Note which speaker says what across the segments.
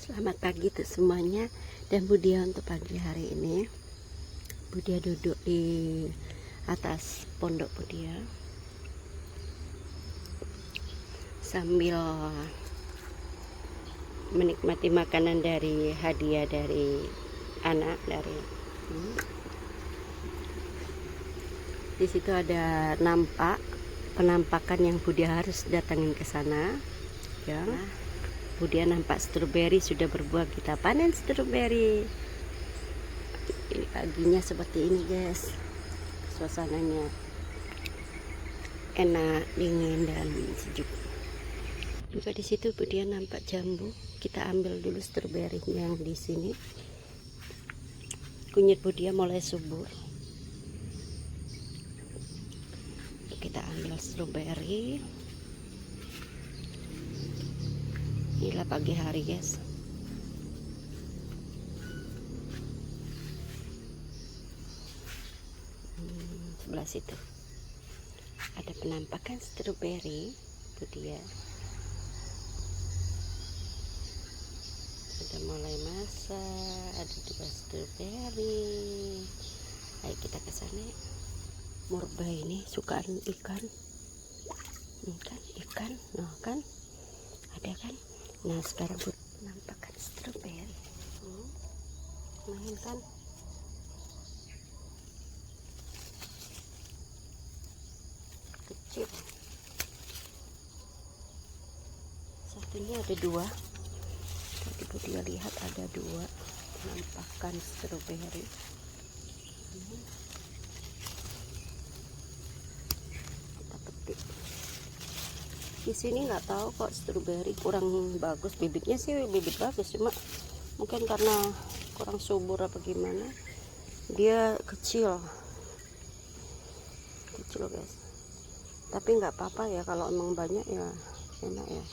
Speaker 1: Selamat pagi untuk semuanya. Dan Budia untuk pagi hari ini, Budia duduk di atas pondok Budia sambil menikmati makanan dari hadiah dari anak dari di situ ada penampakan yang Budia harus datangin ke sana ya. Budia nampak stroberi sudah berbuah, kita panen stroberi. Ini paginya seperti ini guys, suasananya enak, dingin dan sejuk. Juga di situ Budia nampak jambu, kita ambil dulu stroberi yang di sini. Kunyit Budia mulai subur, kita ambil stroberi. Inilah pagi hari guys. Sebelah situ ada penampakan stroberi Budia. Sudah mulai masak, ada 2 stroberi. Ayo kita ke sana. Murba ini sukaan ikan. Ikan, nah kan ada kan. Nah sekarang penampakan stroberi. Main kan. Kecil. Satunya ada 2. Tadi Budia lihat ada 2 penampakan stroberi. Kita petik. Di sini nggak tahu kok stroberi kurang bagus, bibitnya sih bibit bagus, cuma mungkin karena kurang subur apa gimana, dia kecil guys. Tapi nggak apa-apa ya, kalau emang banyak ya enak ya.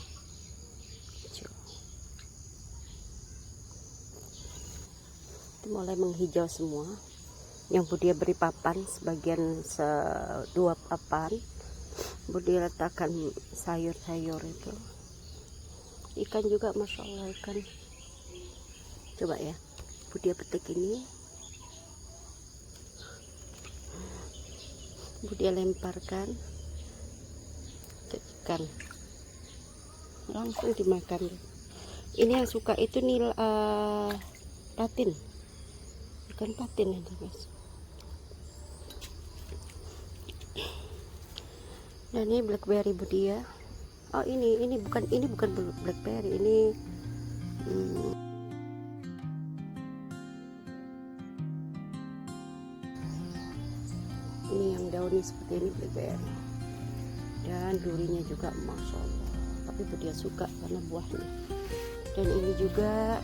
Speaker 1: Kecil. Itu mulai menghijau semua. Yang Budia beri papan, sebagian 2 papan Budia letakkan sayur-sayur itu. Ikan juga masya Allah ikan. Coba ya, Budia petik ini, Budia lemparkan ke ikan, langsung dimakan. Ini yang suka itu nih patin, ikan patin itu guys. Dan ini blackberry Budia. Oh ini bukan blackberry, ini ini yang daunnya seperti ini blackberry. Dan durinya juga masya Allah, tapi Budia suka karena buahnya. Dan ini juga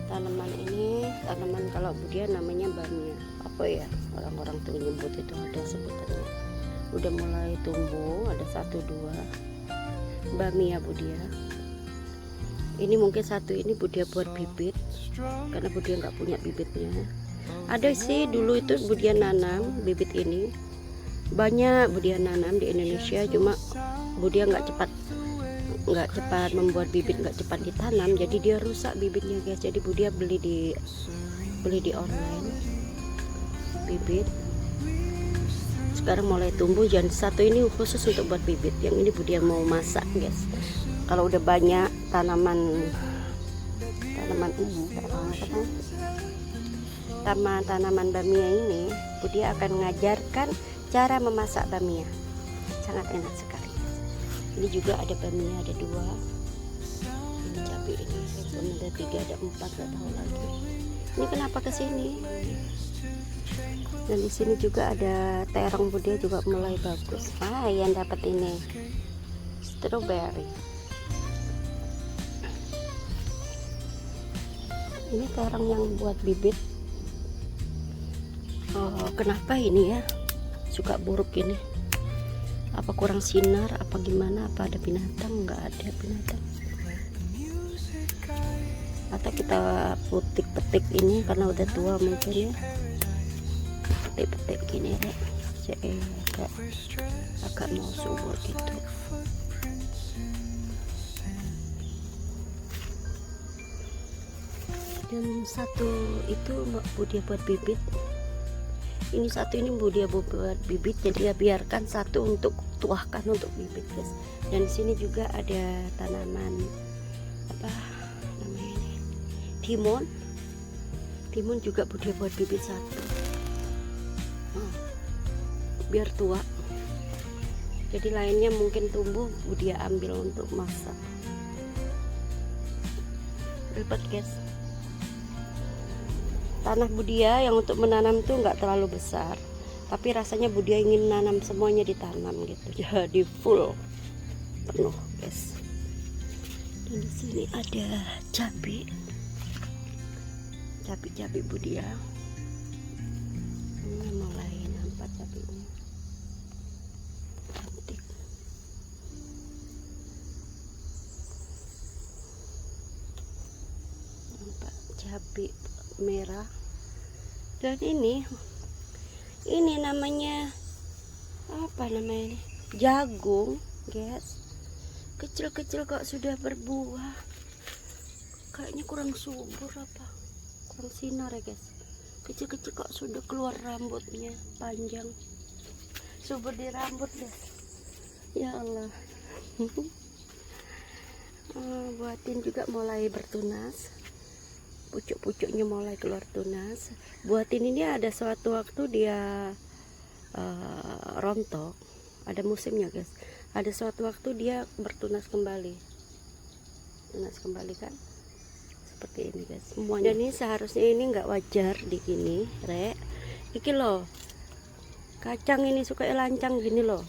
Speaker 1: tanaman kalau Budia namanya bamia, apa ya orang-orang tuh nyebut, itu ada sebutannya. Udah mulai tumbuh, ada 1-2 bamia Budia. Ini mungkin satu ini Budia buat bibit karena Budia nggak punya bibitnya. Ada sih dulu itu Budia nanam bibit ini, banyak Budia nanam di Indonesia, cuma Budia nggak cepat membuat bibit, nggak cepat ditanam, jadi dia rusak bibitnya guys. Jadi Budia beli di online bibit. Sekarang mulai tumbuh, dan satu ini khusus untuk buat bibit, yang ini Budia mau masak guys. Kalau udah banyak tanaman bamia ini, Budia akan mengajarkan cara memasak bamia. Sangat enak sekali. Ini juga ada bamia, ada 2. Ini cabai ini, ada 3, ada 4, nggak tahu lagi. Ini kenapa kesini? Dan di sini juga ada terong Budia juga mulai bagus. Yang dapat ini stroberi. Ini terong yang buat bibit. Oh, kenapa ini ya suka buruk ini? Apa kurang sinar? Apa gimana? Apa ada binatang? Nggak ada binatang. Atau kita petik ini karena udah tua mungkin ya. Petik gini deh, jadi agak mau subur gitu. Dan satu itu Bu Dia buat bibit. Ini satu ini Bu Dia buat bibit, jadi ya biarkan satu untuk tuahkan untuk bibit guys. Dan di sini juga ada tanaman apa namanya ini, timun juga Bu Dia buat bibit satu. Biar tua, jadi lainnya mungkin tumbuh Bu Dia ambil untuk masak. Ribet guys. Tanah Bu Dia yang untuk menanam itu nggak terlalu besar, tapi rasanya Bu Dia ingin nanam semuanya ditanam gitu, jadi full penuh guys. Dan di sini ada cabai Bu Dia. Ini mulai nampak cabainya, cantik. Nampak cabai merah. Dan ini namanya apa namanya ini? Jagung guys, kecil-kecil kok sudah berbuah. Kayaknya kurang subur apa kurang sinar ya guys. Kecil-kecil kok sudah keluar rambutnya panjang, subur di rambut guys. Ya Allah. Buatin juga mulai bertunas, pucuk-pucuknya mulai keluar tunas. Buatin ini ada suatu waktu dia rontok, ada musimnya guys. Ada suatu waktu dia bertunas kembali, kan seperti ini guys semuanya. Dan ini seharusnya ini nggak wajar di gini rek. Iki loh kacang ini suka lancang gini loh,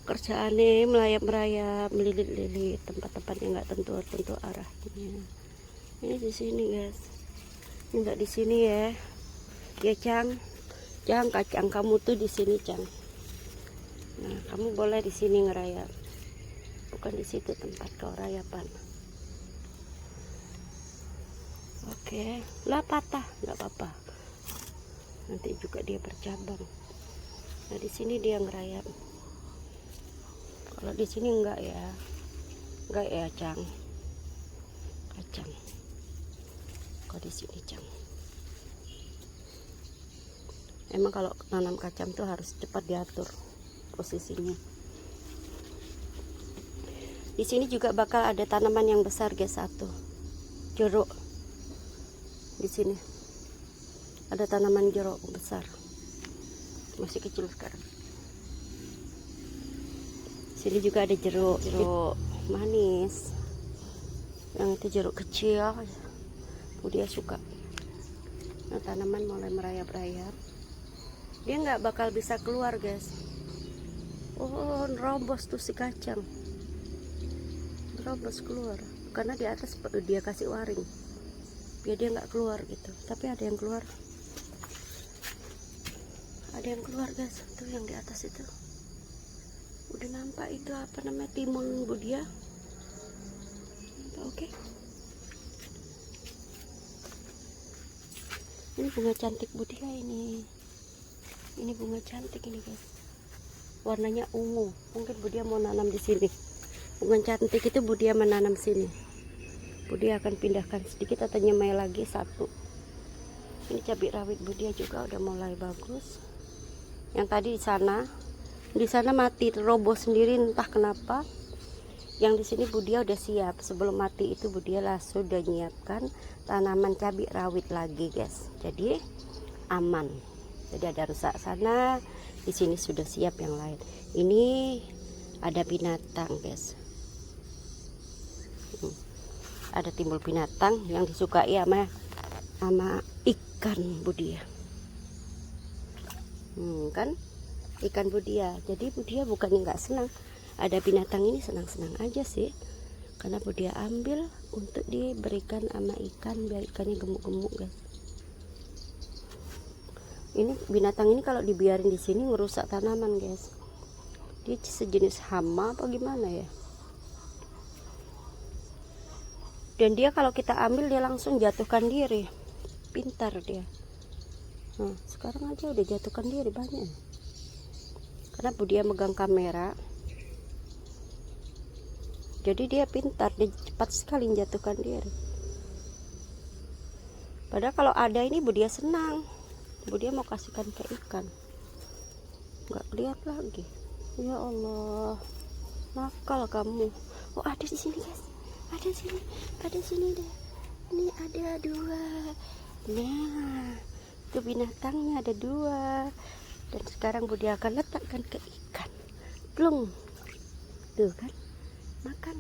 Speaker 1: kerjaannya melayap-merayap, melilit-lilit tempat-tempat yang nggak tentu arahnya. Ini di sini guys, ini nggak di sini ya Cang. Kacang kamu tuh di sini Cang. Nah kamu boleh di sini ngerayap, bukan di situ tempat kau rayapan. Oke lah, patah nggak apa-apa, nanti juga dia bercabang. Nah di sini dia ngerayap, kalau di sini enggak ya Cang. Kacang kok di sini Cang. Emang kalau nanam kacang tuh harus cepat diatur posisinya. Di sini juga bakal ada tanaman yang besar guys, satu jeruk. Di sini ada tanaman jeruk besar, masih kecil sekarang. Sini juga ada jeruk manis, yang itu jeruk kecil dia suka. Nah tanaman mulai merayap-rayap, dia nggak bakal bisa keluar guys. Oh nerobos tuh si kacang, nerobos keluar karena di atas dia kasih waring biar dia nggak keluar gitu. Tapi ada yang keluar guys, tuh yang di atas itu udah nampak. Itu apa namanya, timun Bu Dia. Oke. Ini bunga cantik Bu Dia ini bunga cantik ini guys, warnanya ungu. Mungkin Bu Dia mau nanam di sini. Bunga cantik itu Bu Dia menanam sini. Bu Dia akan pindahkan sedikit atau nyemai lagi satu. Ini cabai rawit Bu Dia juga udah mulai bagus. Yang tadi di sana mati roboh sendiri entah kenapa. Yang di sini Bu Dia udah siap. Sebelum mati itu Bu Dia langsung udah nyiapkan tanaman cabai rawit lagi guys. Jadi aman. Jadi ada rusak sana, di sini sudah siap yang lain. Ini ada binatang guys. Ada timbul binatang yang disukai sama ikan Bu Dia. Kan ikan Bu Dia. Jadi Bu Dia bukannya nggak senang ada binatang ini, senang-senang aja sih, karena Bu Dia ambil untuk diberikan sama ikan biar ikannya gemuk-gemuk guys. Ini binatang ini kalau dibiarin di sini ngerusak tanaman guys. Dia sejenis hama apa gimana ya. Dan dia kalau kita ambil dia langsung jatuhkan diri. Pintar dia. Nah sekarang aja udah jatuhkan diri banyak, karena Bu Dia megang kamera. Jadi dia pintar, dia cepat sekali menjatuhkan diri. Padahal kalau ada ini Bu Dia senang. Bu Dia mau kasihkan ke ikan. Nggak lihat lagi. Ya Allah, nakal kamu. Oh, ada di sini guys. Ada sini deh. Ini ada 2. Nah, itu binatangnya ada 2. Dan sekarang Bu Dia akan letakkan ke ikan. Plung. Tuh kan, makan.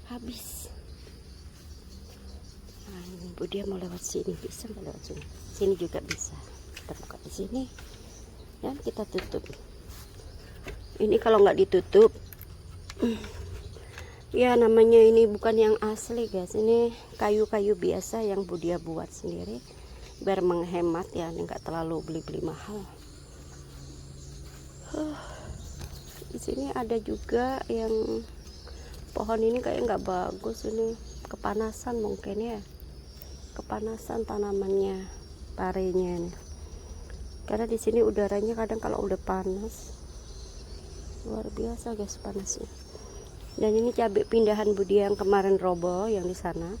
Speaker 1: Habis. Nah, ini Bu Dia mau lewat sini, bisa nggak lewat sini? Sini juga bisa. Kita buka di sini dan kita tutup. Ini kalau nggak ditutup, ya namanya ini bukan yang asli guys. Ini kayu-kayu biasa yang Bu Dia buat sendiri biar menghemat ya, nggak terlalu beli mahal. Di sini ada juga yang pohon ini kayak nggak bagus, ini kepanasan mungkin ya, kepanasan tanamannya, parenya ini. Karena di sini udaranya kadang kalau udah panas luar biasa guys panasnya. Dan ini cabai pindahan Bu Dia yang kemarin roboh yang di sana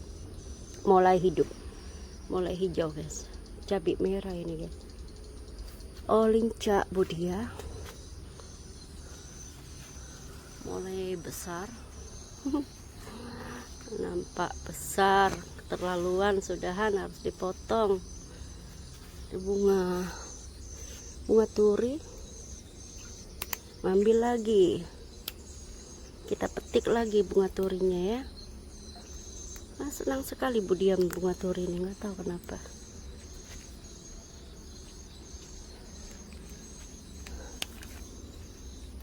Speaker 1: mulai hidup, mulai hijau guys. Cabai merah ini guys. Oh, lincah Bu Dia mulai besar. Nampak besar, keterlaluan, sudahan harus dipotong. Itu bunga turi, ambil lagi, kita petik lagi bunga turinya ya. Nah, senang sekali Bu Dia bunga turi ini, nggak tahu kenapa.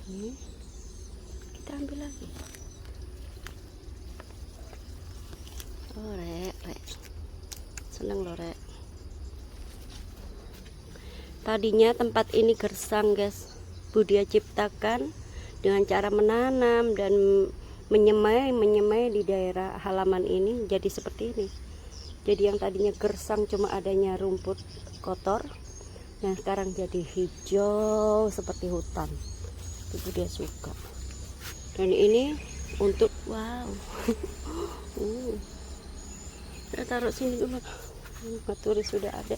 Speaker 1: Ini kita ambil lagi. Oh, rek, seneng loh rek. Tadinya tempat ini gersang guys, Bu Dia ciptakan dengan cara menanam dan menyemai di daerah halaman ini jadi seperti ini. Jadi yang tadinya gersang cuma adanya rumput kotor, yang sekarang jadi hijau seperti hutan. Itu Bu Dia suka. Dan ini untuk wow. Kita taruh sini dulu. Maturi sudah ada.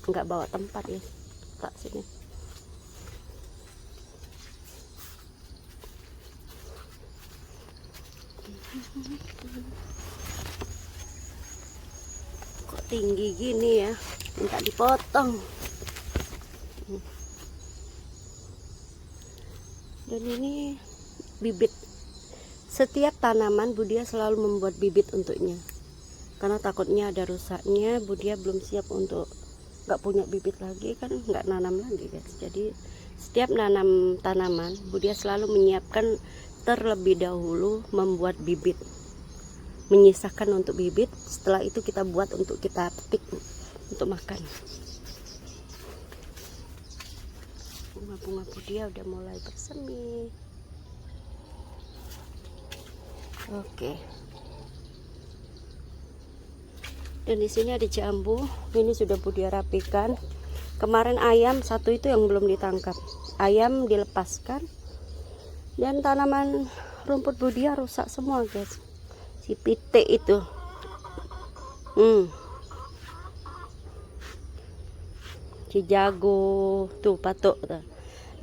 Speaker 1: Enggak bawa tempat ya, tak sini. Kok tinggi gini ya, minta dipotong. Dan ini bibit. Setiap tanaman Bu Dia selalu membuat bibit untuknya, karena takutnya ada rusaknya. Bu Dia belum siap untuk nggak punya bibit lagi, kan nggak nanam lagi guys. Jadi setiap nanam tanaman Bu Dia selalu menyiapkan terlebih dahulu, membuat bibit, menyisakan untuk bibit. Setelah itu kita buat untuk kita petik untuk makan. Bunga-bunga Bu Dia udah mulai bersemi. Oke. Dan di sini ada jambu, ini sudah Bu Dia rapikan. Kemarin ayam satu itu yang belum ditangkap, ayam dilepaskan. Dan tanaman rumput Bu Dia rusak semua guys. Si pitik itu, si jago tuh patok tuh.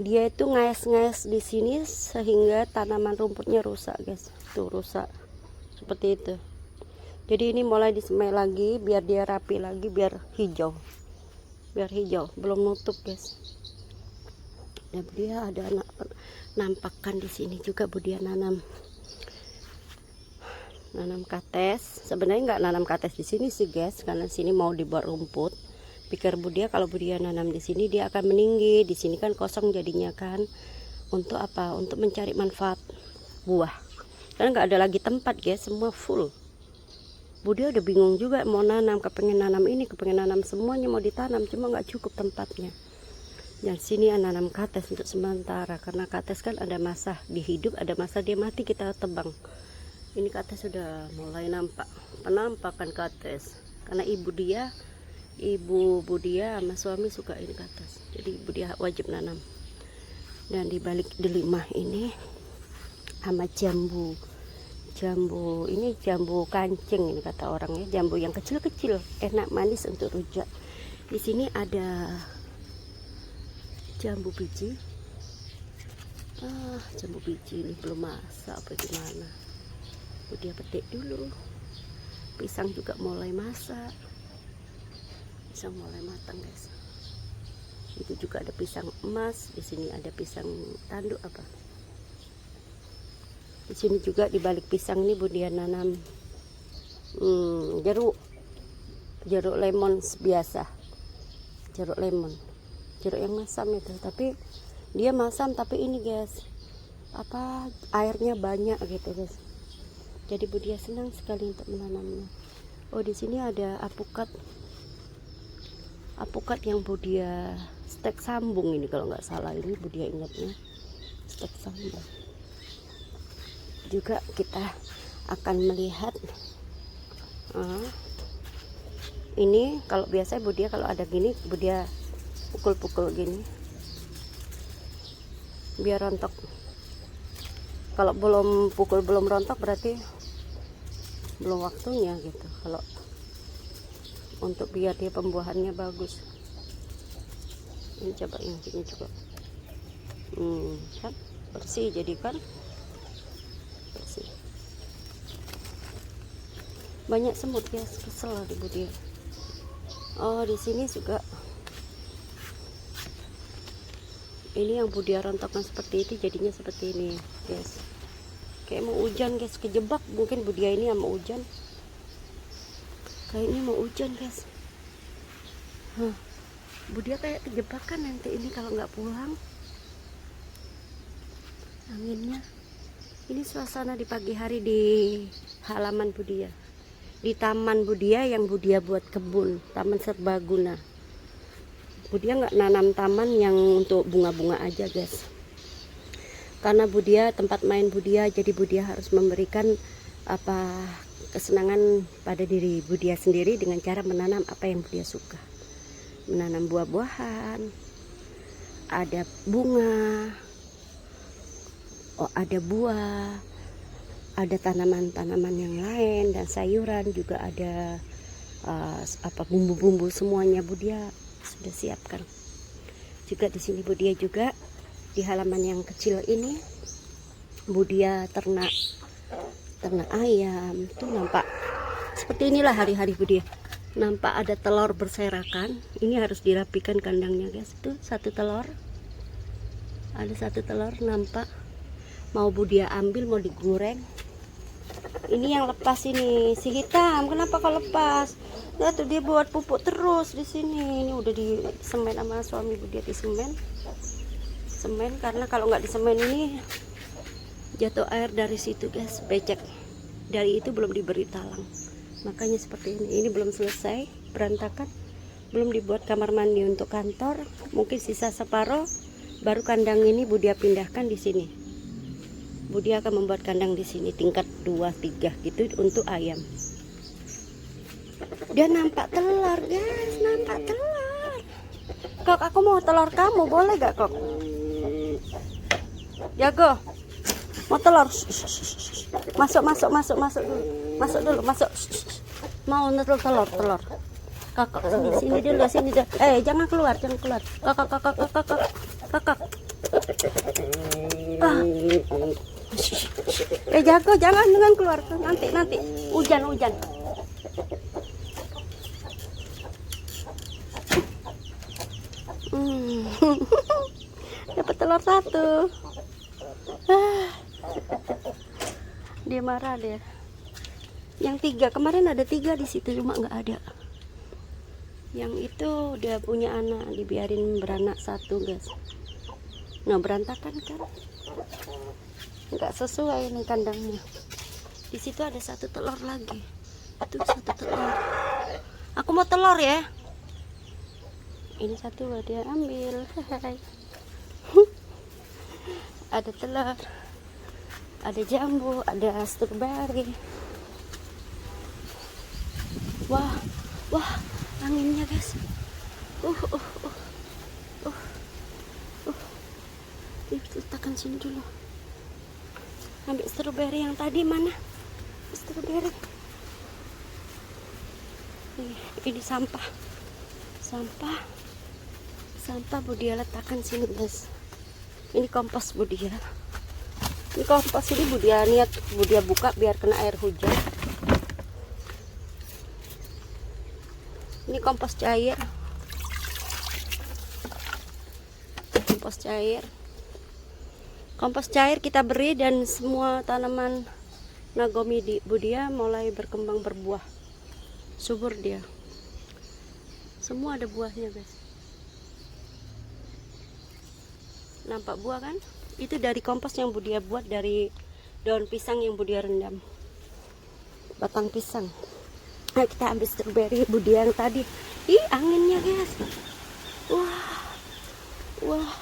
Speaker 1: Dia itu ngais-ngais di sini sehingga tanaman rumputnya rusak guys. Tuh rusak seperti itu. Jadi ini mulai disemai lagi biar dia rapi lagi, biar hijau. Belum nutup guys. Dan Bu Dia ada nampakkan di sini juga Bu Dia nanam kates. Sebenarnya nggak nanam kates di sini sih guys, karena sini mau dibuat rumput. Pikir Bu Dia kalau Bu Dia nanam di sini dia akan meninggi. Di sini kan kosong jadinya kan. Untuk apa? Untuk mencari manfaat buah. Karena nggak ada lagi tempat guys, semua full. Bu Dia udah bingung juga mau nanam, kepengen nanam ini, kepengen nanam semuanya mau ditanam, cuma nggak cukup tempatnya. Dan sini nanam kates untuk sementara, karena kates kan ada masa di hidup, ada masa dia mati, kita tebang. Ini kates sudah mulai nampak, penampakan kates, karena ibu Bu Dia sama suami suka ini kates, jadi Bu Dia wajib nanam. Dan di balik delima ini sama jambu jambu, ini jambu kancing ini kata orangnya, jambu yang kecil-kecil, enak manis untuk rujak. Di sini ada jambu biji. Jambu biji ini belum masak apa gimana. Dia petik dulu. Pisang juga mulai masak. Pisang mulai matang, guys. Itu juga ada pisang emas. Di sini ada pisang tanduk apa? Di sini juga di balik pisang ini Budia nanam jeruk lemon biasa, jeruk lemon, jeruk yang masam itu. Tapi dia masam, tapi ini guys, apa airnya banyak gitu guys. Jadi Budia senang sekali untuk menanamnya. Oh, di sini ada apukat yang Budia stek sambung ini kalau nggak salah, ini Budia ingatnya stek sambung. Juga kita akan melihat ini, kalau biasanya Budia kalau ada gini Budia pukul-pukul gini biar rontok. Kalau belum pukul belum rontok berarti belum waktunya gitu. Kalau untuk biar dia pembuahannya bagus, ini coba ini juga kan bersih, jadi kan bersih. Banyak semut ya, kesel di Budia. Oh, di sini juga ini yang Budia rontokkan seperti itu, jadinya seperti ini guys. Kayak mau hujan guys, kejebak mungkin Budia ini sama hujan. Kayaknya mau hujan guys. Budia kayak kejebakan nanti ini kalau nggak pulang. Anginnya. Ini suasana di pagi hari di halaman Budia, di taman Budia yang Budia buat kebun, taman serbaguna. Budia nggak nanam taman yang untuk bunga-bunga aja guys, karena Budia tempat main Budia, jadi Budia harus memberikan kesenangan pada diri Budia sendiri dengan cara menanam apa yang Budia suka. Menanam buah-buahan, ada bunga, ada buah, ada tanaman-tanaman yang lain dan sayuran juga ada, bumbu-bumbu semuanya Budia sudah siapkan. Juga di sini Budia juga di halaman yang kecil ini Budia ternak ayam. Tuh nampak seperti inilah hari-hari Budia. Nampak ada telur berserakan. Ini harus dirapikan kandangnya guys. Tuh satu telur. Ada satu telur nampak. Mau Budia ambil, mau digoreng. Ini yang lepas ini, si hitam. Kenapa kau lepas? Ya tuh dia buat pupuk terus di sini. Ini udah di semen sama suami Budia, di semen karena kalau nggak di semen ini jatuh air dari situ guys, becek. Dari itu belum diberi talang. Makanya seperti ini. Ini belum selesai, berantakan. Belum dibuat kamar mandi untuk kantor. Mungkin sisa separuh. Baru kandang ini Budia pindahkan di sini. Budia akan membuat kandang di sini tingkat 2-3 gitu untuk ayam. Dia nampak telur guys, nampak telur. Kok aku mau telur kamu, boleh gak kok? Jago, mau telur? Masuk dulu. Mau telur. Kakak sini dulu. Jangan keluar. Kakak. Jago, jangan keluar, nanti hujan. Dapat telur satu. Dia marah dia. Yang 3 kemarin ada 3 di situ, cuma nggak ada. Yang itu udah punya anak, dibiarin beranak 1 guys. Nggak berantakan kan? Nggak sesuai nih kandangnya. Di situ ada 1 telur lagi. Itu 1 telur. Aku mau telur ya. Ini 1 dia ambil. Ada telur, ada jambu, ada strawberry. Wah, anginnya guys. Letakkan sini dulu. Ambil strawberry yang tadi mana? Strawberry. Ini sampah. Sampah Bu Dia letakkan sini guys. Ini kompos Bu Dia. Ini kompos ini Bu Dia niat Bu Dia buka biar kena air hujan. Ini kompos cair. Kompos cair kita beri dan semua tanaman nagomi di Bu Dia mulai berkembang berbuah. Subur dia. Semua ada buahnya guys. Nampak buah kan? Itu dari kompos yang Bu Dia buat dari daun pisang yang Bu Dia rendam. Batang pisang. Nah, kita ambil strawberry Bu Dia yang tadi. Ih, anginnya guys. Wah.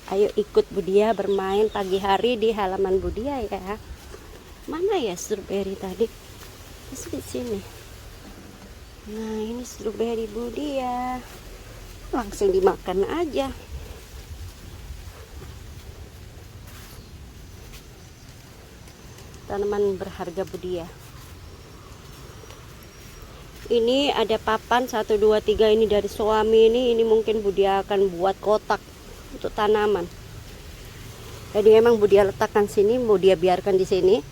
Speaker 1: Ayo ikut Bu Dia bermain pagi hari di halaman Bu Dia ya. Mana ya strawberry tadi? Di sini. Nah, ini strawberry Bu Dia. Langsung dimakan aja. Tanaman berharga Bu Dia. Ini ada papan 1 2 3 ini dari suami ini mungkin Bu Dia akan buat kotak untuk tanaman. Jadi memang Bu Dia letakkan sini, Bu Dia biarkan di sini.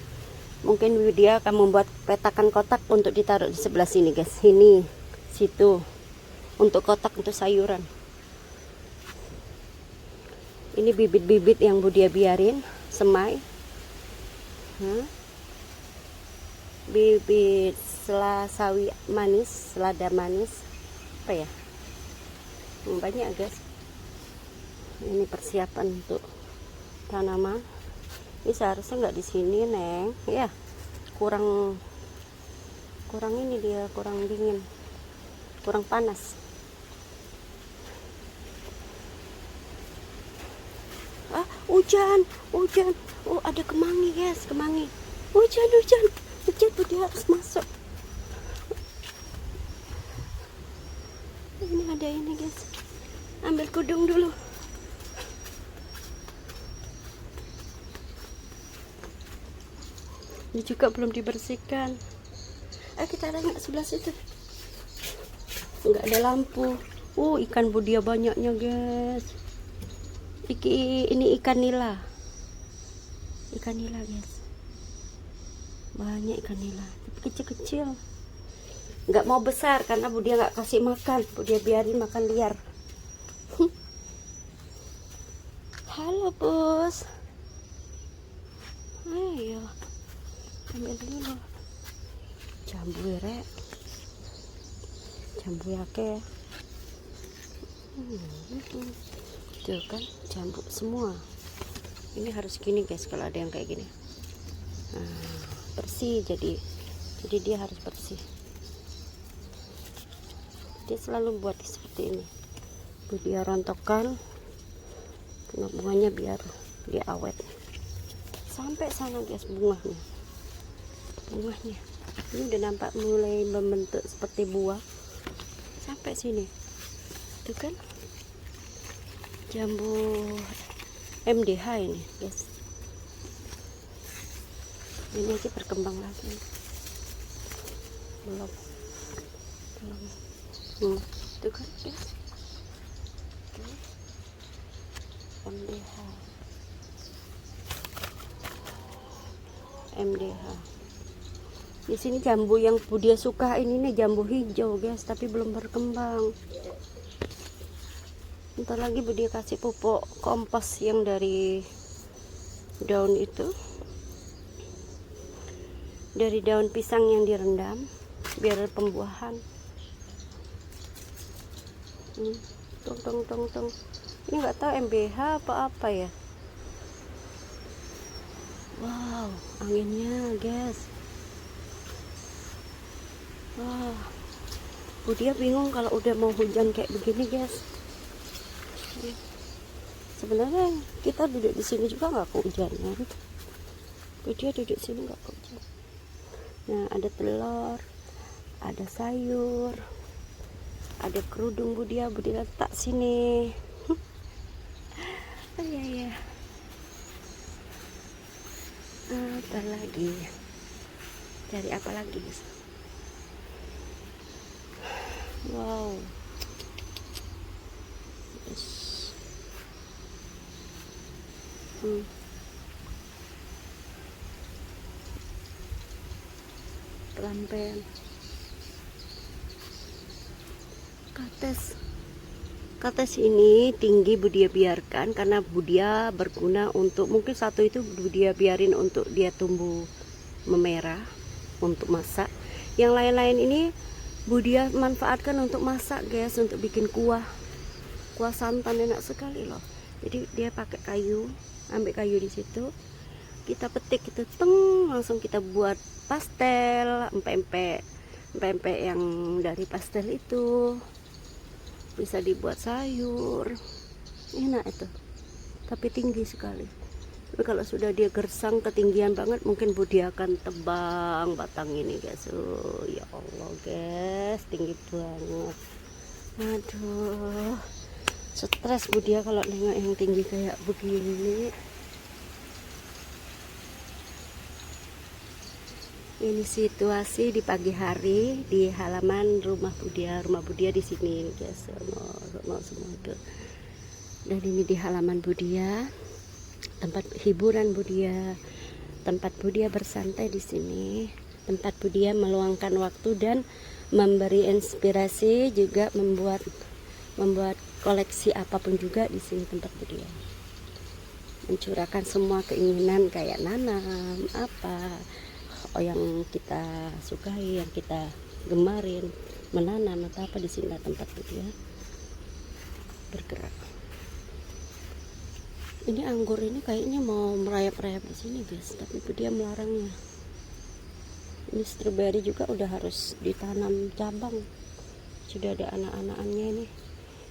Speaker 1: Mungkin Bu Dia akan membuat petakan kotak untuk ditaruh di sebelah sini guys. Sini, situ. Untuk kotak untuk sayuran. Ini bibit-bibit yang Bu Dia biarin, semai. Bibit sawi manis, selada manis, apa ya? Banyak guys. Ini persiapan untuk tanaman. Ini seharusnya nggak di sini Neng, ya kurang ini dia, kurang dingin, kurang panas. Hujan. Oh, ada kemangi guys, kemangi. Hujan. Bu Dia harus masuk. Ini ada ini guys. Ambil kudung dulu. Ini juga belum dibersihkan. Kita tengok sebelah situ. Enggak ada lampu. Ikan Bu Dia banyaknya guys. Ini ikan nila. Ikan nila guys. Banyak ikan nila. Tapi kecil-kecil. Nggak mau besar karena Bu Dia nggak kasih makan. Bu Dia biarin makan liar. Halo bos. Ayo. Ambil dulu. Jambu rek. Jambu yake. Tuh kan jambu semua. Ini harus gini guys kalau ada yang kayak gini. Bersih jadi dia harus bersih. Dia selalu buat seperti ini. Bu Dia rontokkan bunganya biar dia awet. Sampai sana guys bunganya. Ini udah nampak mulai membentuk seperti buah. Sampai sini. Tuh kan? Jambu MDH ini guys. Ini aja berkembang lagi. Belum. Tuh kan guys. MDH. Di sini jambu yang Bu Dia suka ini nih jambu hijau guys, tapi belum berkembang. Ntar lagi Bu Dia kasih pupuk kompos yang dari daun itu, dari daun pisang yang direndam biar pembuahan. Tung. Ini nggak tahu MBH apa ya. Wow, anginnya guys. Wah, Bu Dia bingung kalau udah mau hujan kayak begini guys. Sebenarnya kita duduk di sini juga nggak kehujanan. Bu Dia duduk sini nggak kehujanan. Nah, ada telur, ada sayur, ada kerudung Bu Dia letak sini. Iya. Apa lagi? Cari apa lagi? Wow. Yes. Pelampian. Kates ini tinggi Budia biarkan karena Budia berguna untuk, mungkin satu itu Budia biarin untuk dia tumbuh memerah untuk masak. Yang lain-lain ini Budia manfaatkan untuk masak guys, untuk bikin kuah santan, enak sekali loh. Jadi dia pakai kayu, ambil kayu di situ, kita petik itu langsung kita buat pastel, empek-empek yang dari pastel itu bisa dibuat sayur, enak itu, tapi tinggi sekali. Tapi kalau sudah dia gersang ketinggian banget, mungkin Budia akan tebang batang ini guys. Oh ya Allah guys, tinggi banget. Aduh, stres Budia kalau nengok yang tinggi kayak begini. Ini situasi di pagi hari di halaman rumah Budia di sini guys. Dan ini di halaman Budia, tempat hiburan Budia, tempat Budia bersantai di sini, tempat Budia meluangkan waktu dan memberi inspirasi, juga membuat koleksi apapun juga di sini tempat Budia. Mencurahkan semua keinginan kayak nanam apa yang kita sukai, yang kita gemarin, menanam atau apa, di sini tempat Budia bergerak. Ini anggur ini kayaknya mau merayap-rayap di sini guys, tapi Budia melarangnya. Ini stroberi juga udah harus ditanam cabang, sudah ada anak-anaknya ini.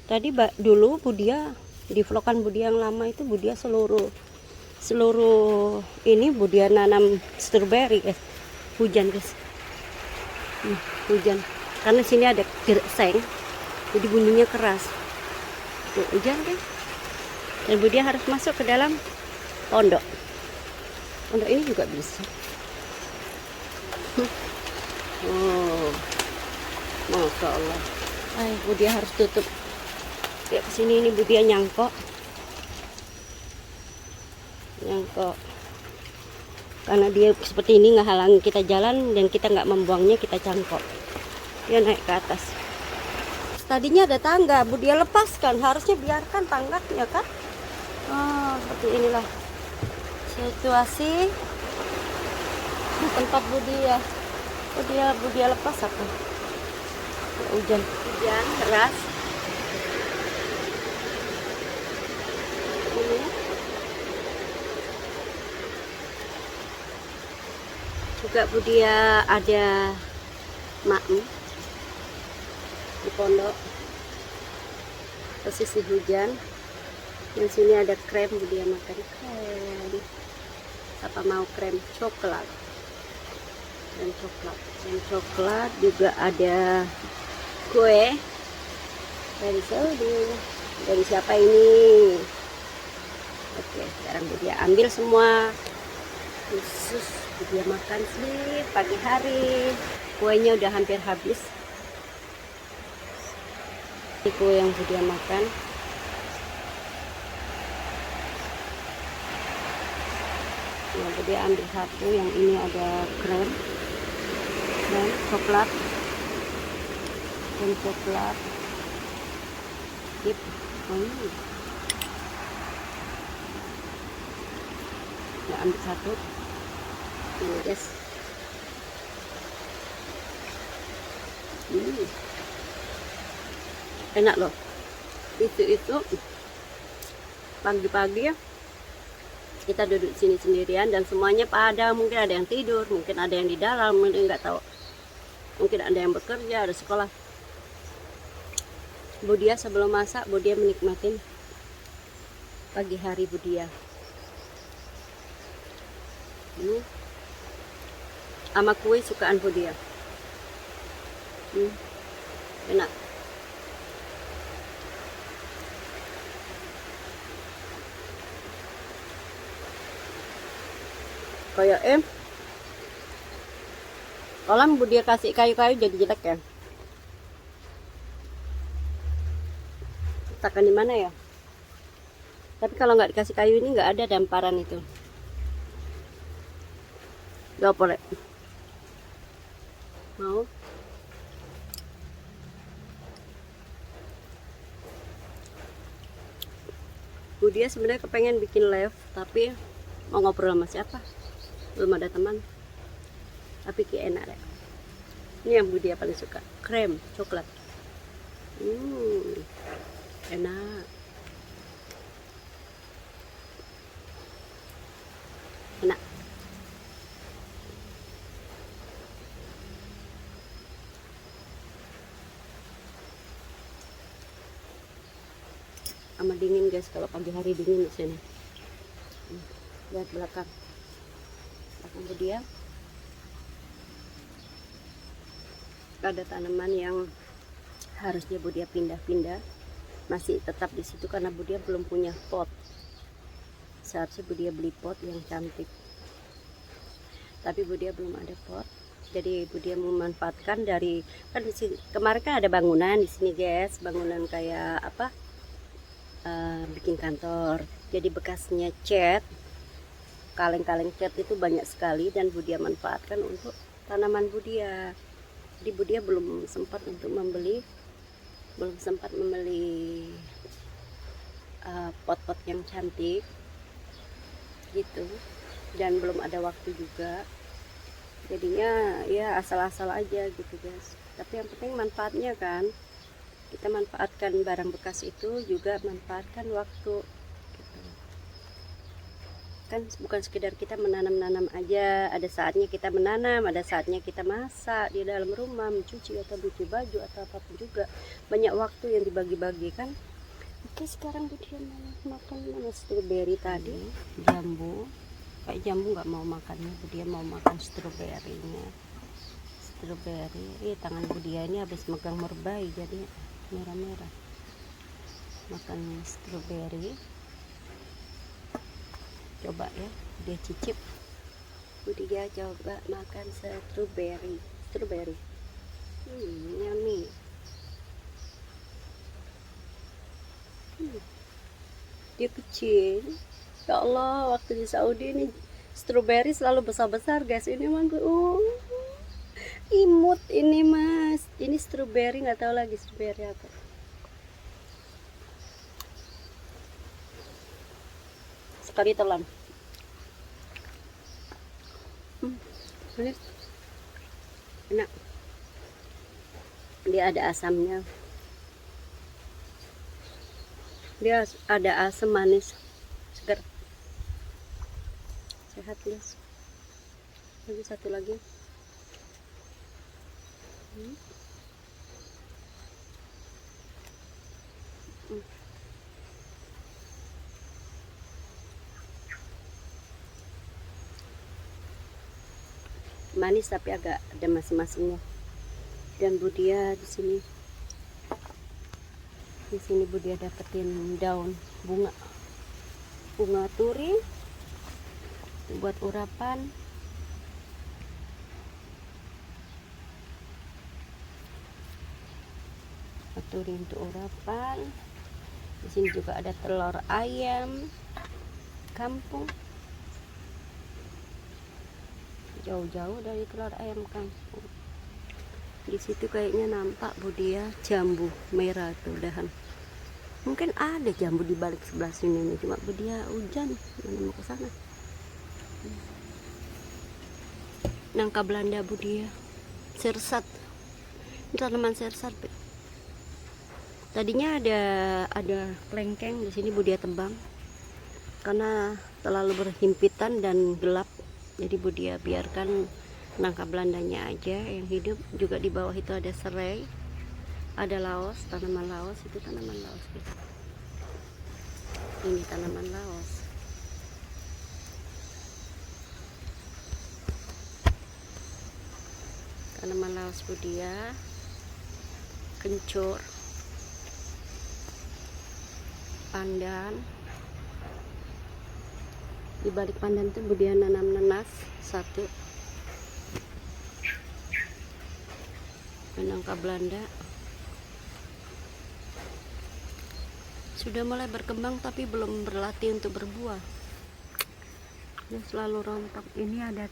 Speaker 1: Tadi dulu Budia di vlogan Budia yang lama itu, Budia seluruh ini Budia nanam stroberi guys. Hujan guys, hujan karena sini ada gerseng, jadi bunyinya keras. Tuh, hujan kan, dan Budia harus masuk ke dalam pondok ini juga bisa. Oh, masya Allah. Budia harus tutup ya, kesini ini Budia nyangkok karena dia seperti ini nggak halangi kita jalan, dan kita nggak membuangnya, kita cangkok. Dia naik ke atas. Tadinya ada tangga, Budia lepaskan, harusnya biarkan tangganya kan. Seperti inilah situasi di tempat Budia lepas apa? Hujan deras. Ini juga Budia ada maem di pondok posisi hujan. Di sini ada krem, Budia makan krem. Apa mau krem coklat? Dan coklat juga ada kue dari Saudi. Dari siapa ini? Oke, sekarang Budia ambil semua. Khusus Budia makan sih pagi hari. Kuenya udah hampir habis. Ini kue yang Budia makan. Yang Budia ambil satu, yang ini ada krem coklat, dip. Ya, ambil satu ini guys. Enak loh. Itu pagi-pagi ya, kita duduk sini sendirian dan semuanya pada, mungkin ada yang tidur, mungkin ada yang di dalam, mungkin nggak tahu, mungkin ada yang bekerja, ada sekolah. Budia sebelum masak, Budia menikmatin pagi hari Budia. Sama kue sukaan Budia. Enak. Kayak kalau Bu dia kasih kayu-kayu jadi jelek ya. Letakkan di mana ya? Tapi kalau nggak dikasih kayu ini nggak ada damparan itu. Gak boleh. Mau? Bu dia sebenarnya kepengen bikin live, tapi mau ngobrol sama siapa? Belum ada teman. Tapi enak deh. Ini yang Bu dia paling suka, krem coklat. Enak. Enak. Sama dingin guys, kalau pagi hari dingin di sini. Lihat belakang Bu dia. Ada tanaman yang harusnya Bu dia pindah-pindah, masih tetap di situ karena Bu dia belum punya pot. Seharusnya Bu dia beli pot yang cantik, tapi Bu dia belum ada pot. Jadi Bu dia memanfaatkan dari kan di sini, kemarin kan ada bangunan di sini guys, bangunan kayak apa? Bikin kantor. Jadi bekasnya cat, kaleng-kaleng cat itu banyak sekali dan Bu dia manfaatkan untuk tanaman Bu dia. Jadi Bu dia belum sempat membeli pot-pot yang cantik gitu, dan belum ada waktu juga. Jadinya ya asal-asal aja gitu guys. Tapi yang penting manfaatnya kan, kita manfaatkan barang bekas itu juga manfaatkan waktu gitu. Kan bukan sekedar kita menanam-nanam aja, ada saatnya kita menanam, ada saatnya kita masak di dalam rumah, mencuci atau cuci baju atau apapun juga. Banyak waktu yang dibagi-bagi kan. Oke, sekarang Bu dia mau makan strawberry tadi, jambu. Kayak jambu nggak mau makannya, Bu dia mau makan stroberinya. Stroberi, tangan Bu dia ini habis megang merbai jadi merah-merah. Makan stroberi. Coba ya, dia cicip. Bu dia coba makan stroberi. Yummy. Dia kecil. Ya Allah, waktu di Saudi ini stroberi selalu besar-besar guys. Ini mangga, imut ini mas. Ini stroberi, nggak tahu lagi stroberi apa. Sekali telan. Enak. Dia ada asamnya. Dia ada asam manis, segar, sehat guys. Lagi satu lagi. Manis tapi agak ada masing-masingnya. Dan Bu dia di sini. Di sini Bu dia dapetin daun bunga turi buat urapan. Turi untuk urapan. Di sini juga ada telur ayam kampung. Jauh-jauh dari telur ayam kampung. Di situ kayaknya nampak Bu dia jambu merah tuh dahan. Mungkin ada jambu di balik sebelah sini nih, cuma Bu dia hujan mana mau ke sana. Nangka Belanda Bu dia, sersat, tanaman sersat. Tadinya ada kelengkeng di sini Bu dia tebang karena terlalu berhimpitan dan gelap. Jadi Bu dia biarkan nangka Belandanya aja yang hidup. Juga di bawah itu ada serai, ada laos, tanaman laos. Itu tanaman laos gitu. Ini tanaman laos. Tanaman laos Bu dia, kencur, pandan, Di balik pandan tuh Budia nanam nanas satu, nangka Belanda sudah mulai berkembang tapi belum berlatih untuk berbuah. Dia selalu rontok. Ini ada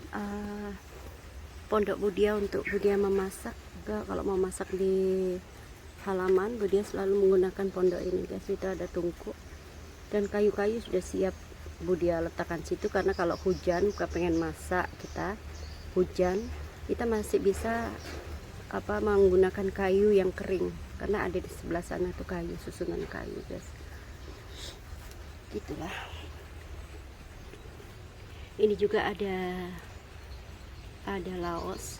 Speaker 1: pondok Budia untuk Budia memasak. Juga kalau mau masak di halaman, Budia selalu menggunakan pondok ini guys. Itu ada tungku dan kayu-kayu sudah siap Budia letakkan situ, karena kalau hujan pengen masak kita hujan, kita masih bisa menggunakan kayu yang kering, karena ada di sebelah sana tuh kayu, susunan kayu guys. Gitulah. Ini juga ada laos.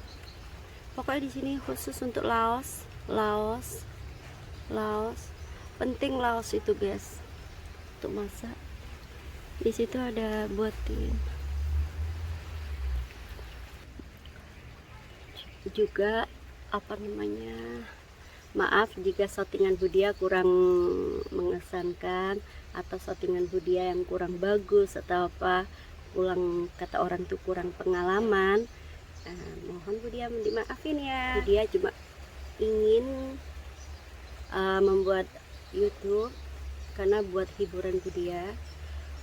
Speaker 1: Pokoknya di sini khusus untuk laos. Penting laos itu guys untuk masak. Di situ ada buatin juga maaf jika settingan Budia kurang mengesankan atau settingan Budia yang kurang bagus atau kata orang tuh kurang pengalaman, mohon Budia dimaafin ya. Budia cuma ingin membuat YouTube karena buat hiburan Budia,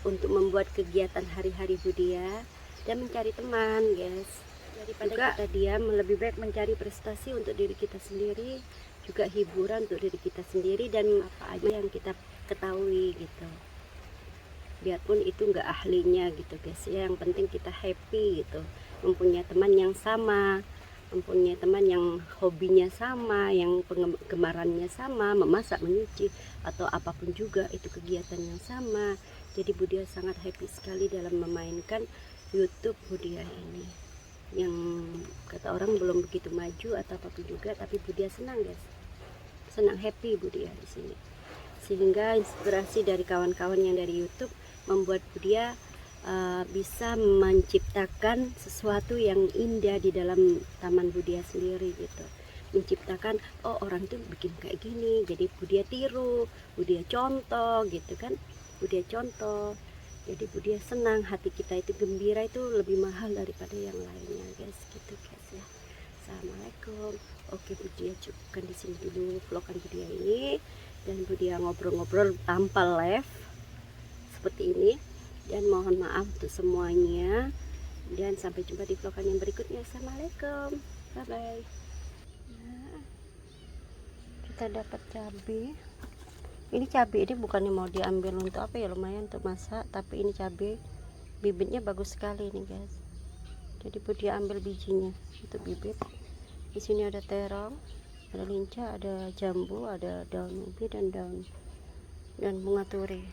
Speaker 1: untuk membuat kegiatan hari-hari Budia dan mencari teman guys. Daripada juga kita diam, lebih baik mencari prestasi untuk diri kita sendiri, juga hiburan untuk diri kita sendiri dan apa aja yang kita ketahui gitu. Biarpun itu enggak ahlinya gitu guys ya, yang penting kita happy gitu, mempunyai teman yang sama, mempunyai teman yang hobinya sama, yang penggemarannya sama, memasak, menyuci atau apapun juga itu kegiatan yang sama. Jadi Budia sangat happy sekali dalam memainkan YouTube Budia ini, yang kata orang belum begitu maju atau apapun juga, tapi Budia senang guys, senang happy Budia di sini. Sehingga inspirasi dari kawan-kawan yang dari YouTube membuat Budia bisa menciptakan sesuatu yang indah di dalam taman Budia sendiri gitu. Menciptakan, oh orang tuh bikin kayak gini, jadi Budia tiru, Budia contoh gitu kan. Budia contoh, jadi Budia senang, hati kita itu gembira, itu lebih mahal daripada yang lainnya guys, gitu guys ya. Assalamualaikum. Oke, Budia cukupkan di sini dulu vlogan Budia ini, dan Budia ngobrol-ngobrol tanpa live seperti ini, dan mohon maaf untuk semuanya, dan sampai jumpa di vlogan yang berikutnya. Assalamualaikum, bye bye. Nah, kita dapat cabai. Ini cabai ini bukannya mau diambil untuk apa ya, lumayan untuk masak, tapi ini cabai bibitnya bagus sekali nih guys. Jadi Budia ambil bijinya untuk bibit. Di sini ada terong, ada lincah, ada jambu, ada daun ubi dan bunga turi.